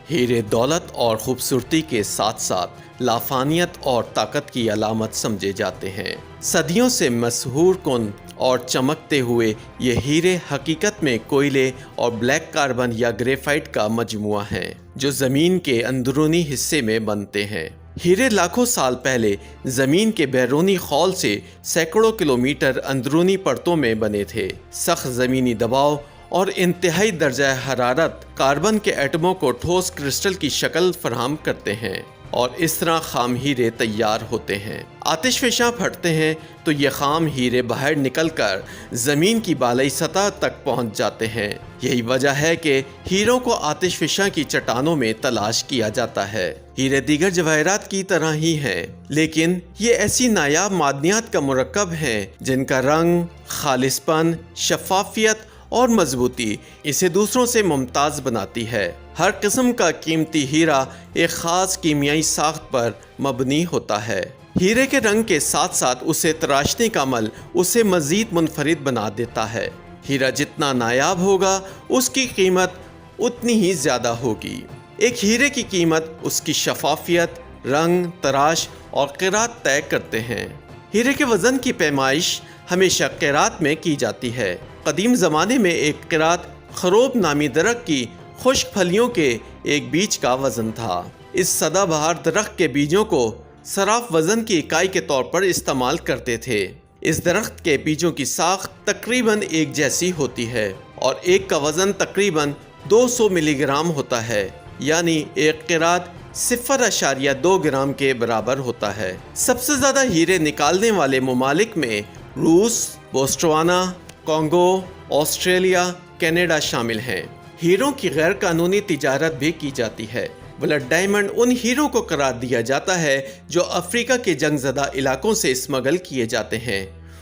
हीरे दौलत और खूबसूरती के साथ साथ लाफानियत और ताकत की अलामत समझे जाते हैं। सदियों से मशहूर कुन और चमकते हुए ये हीरे हकीकत में कोयले और ब्लैक कार्बन या ग्रेफाइट का मजमुआ है जो ज़मीन के अंदरूनी हिस्से में बनते हैं। हीरे लाखों साल पहले ज़मीन के बैरूनी खौल से सैकड़ों किलोमीटर अंदरूनी परतों में बने थे। सख्त ज़मीनी दबाव और इंतहाई दर्जा हरारत कार्बन के एटमों को ठोस क्रिस्टल की शक्ल फराहम करते हैं और इस तरह खाम हीरे तैयार होते हैं। आतिशफशां फटते हैं तो ये खाम हीरे बाहर निकलकर ज़मीन की बालाई सतह तक पहुंच जाते हैं। यही वजह है कि हीरों को आतिशफशां की चट्टानों में तलाश किया जाता है। हीरे दीगर जवाहरात की तरह ही हैं, लेकिन ये ऐसी नायाब मादनियात का मुरक्कब हैं जिनका रंग, खालिसपन, शफाफियत और मजबूती इसे दूसरों से मुमताज़ बनाती है। हर किस्म का कीमती हीरा एक ख़ास कीमियाई साख्त पर मबनी होता है। हीरे के रंग के साथ साथ उसे तराशने का अमल उसे मज़ीद मुनफरिद बना देता है। हीरा जितना नायाब होगा उसकी कीमत उतनी ही ज़्यादा होगी। एक हीरे की कीमत उसकी शफाफियत, रंग, तराश और क़िरात तय करते हैं। हीरे के वज़न की पैमाइश हमेशा क़िरात में की जाती है। कदीम ज़माने में एक क़िरात खरोब नामी दरख्त की खुश्क फलियों के एक बीज का वज़न था। इस सदाबहार दरख्त के बीजों को सराफ वज़न की इकाई के तौर पर इस्तेमाल करते थे। इस दरख्त के बीजों की साख तकरीबन एक जैसी होती है और एक का वज़न तकरीबन 200 मिलीग्राम होता है, यानी एक क़िरात 0.2 ग्राम के बराबर होता है। सबसे ज़्यादा हीरे निकालने वाले ममालिक में रूस, बोस्टवाना, कॉन्गो, ऑस्ट्रेलिया, कनाडा शामिल हैं। हीरों की गैर कानूनी तिजारत भी की जाती है। ब्लड डायमंड उन हीरों को करार दिया जाता है जो अफ्रीका के जंगज़दा इलाकों से स्मगल किए जाते हैं।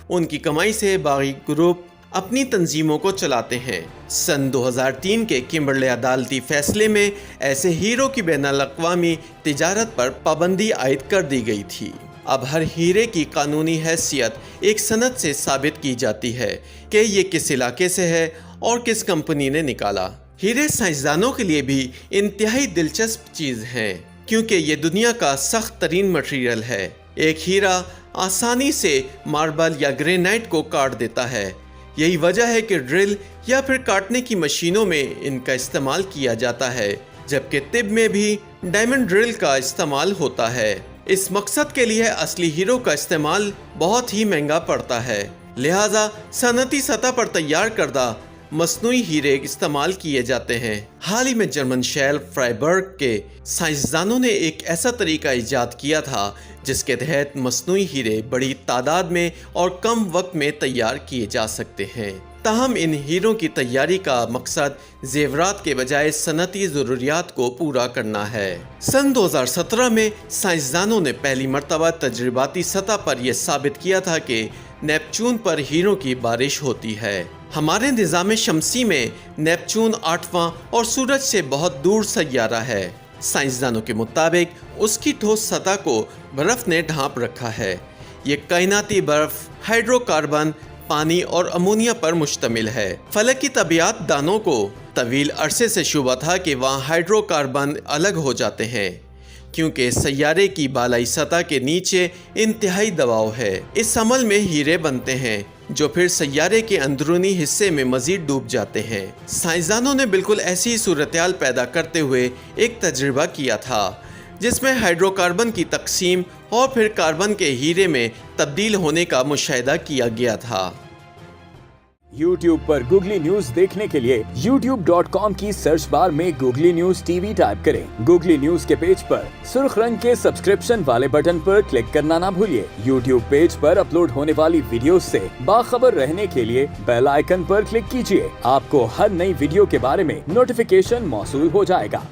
उनकी कमाई से बागी ग्रुप अपनी तंजीमों को चलाते हैं। सन 2003 के किम्बरले अदालती फैसले में ऐसे हीरों की बैनुल-अक़वामी तिजारत पर पाबंदी आयद कर दी गई थी। अब हर हीरे की कानूनी हैसियत एक सनद से साबित की जाती है कि ये किस इलाके से है और किस कंपनी ने निकाला। हीरे साइंसदानों के लिए भी इंतहाई दिलचस्प चीज़ है, क्योंकि ये दुनिया का सख्त तरीन मटेरियल है। एक हीरा आसानी से मार्बल या ग्रेनाइट को काट देता है। यही वजह है कि ड्रिल या फिर काटने की मशीनों में इनका इस्तेमाल किया जाता है, जबकि तिब में भी डायमंड ड्रिल का इस्तेमाल होता है। इस मकसद के लिए असली हीरो का इस्तेमाल बहुत ही महंगा पड़ता है, लिहाजा सनती सतह पर तैयार करदा मसनूई हीरे इस्तेमाल किए जाते हैं। हाल ही में जर्मन शहर फ्राइबर्ग के साइंसदानों ने एक ऐसा तरीका ईजाद किया था जिसके तहत मसनूई हीरे बड़ी तादाद में और कम वक्त में तैयार किए जा सकते हैं। ताहम इन हीरों की तैयारी का मकसद जेवरात के बजाय सनती ज़रूरियात को पूरा करना है। सन 2017 में साइंसदानों ने पहली मर्तबा तजर्बाती सतह पर यह साबित किया था कि नेपच्यून पर हीरों की बारिश होती है। हमारे निज़ाम शमसी में नेपच्यून 8वां और सूरज से बहुत दूर सैयारा है। साइंसदानों के मुताबिक उसकी ठोस सतह को बर्फ़ ने ढांप रखा है। ये कायनाती बर्फ़ हाइड्रोकार्बन, पानी और अमोनिया पर मुश्तमिल है। फलकी तबियात दानों को तवील अरसे से शुबा था कि वहाँ हाइड्रोकार्बन अलग हो जाते हैं, क्योंकि सैयारे की बालाई सतह के नीचे इंतहाई दबाव है। इस अमल में हीरे बनते हैं जो फिर सैयारे के अंदरूनी हिस्से में मजीद डूब जाते हैं। साइंसदानों ने बिल्कुल ऐसी सूरत-ए-हाल पैदा करते हुए एक तजुर्बा किया था जिसमें हाइड्रोकार्बन की तकसीम और फिर कार्बन के हीरे में तब्दील होने का मुशाहिदा किया गया था। YouTube पर गूगली न्यूज देखने के लिए youtube.com की सर्च बार में गूगली न्यूज टीवी टाइप करें। गूगली न्यूज के पेज पर सुर्ख रंग के सब्सक्रिप्शन वाले बटन पर क्लिक करना ना भूलिए। YouTube पेज पर अपलोड होने वाली वीडियोस से बाखबर रहने के लिए बेल आइकन पर क्लिक कीजिए। आपको हर नई वीडियो के बारे में नोटिफिकेशन मौसूल हो जाएगा।